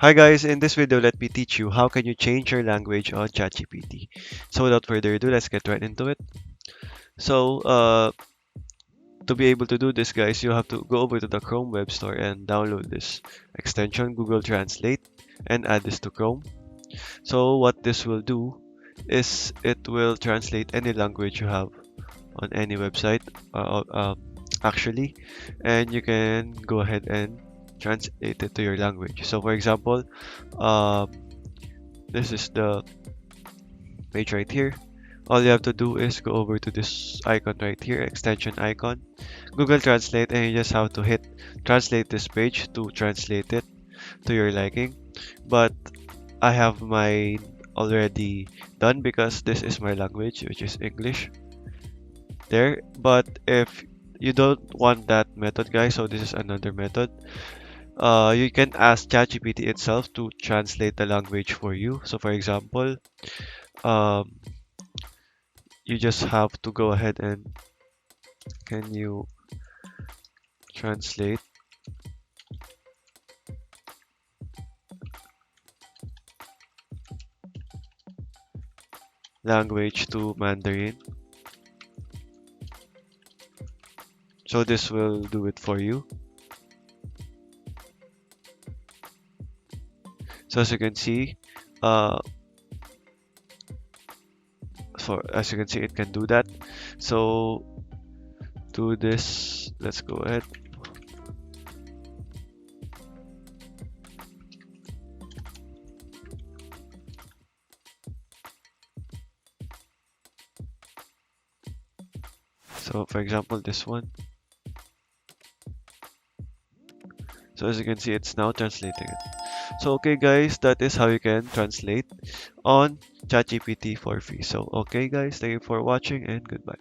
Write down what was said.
Hi guys, in this video let me teach you how can you change your language on ChatGPT. So without further ado, let's get right into it. So to be able to do this guys, you have to go over to the Chrome web store and download this extension Google Translate and add this to Chrome. So what this will do is it will translate any language you have on any website actually, and you can go ahead and translate it to your language. So for example, um, this is the page right here. All you have to do is go over to this icon right here, extension icon, Google Translate, and you just have to hit translate this page to translate it to your liking. But I have mine already done because this is my language, which is English there. But if you don't want that method, guys, so this is another method. You can ask ChatGPT itself to translate the language for you. So for example, um, you just have to go ahead and can you translate language to Mandarin. So this will do it for you. So as you can see, uh, as you can see, it can do that. So do this. Let's go ahead. So for example, this one. So as you can see, it's now translating it. So okay guys, that is how you can translate on ChatGPT for free. So okay guys, thank you for watching and goodbye.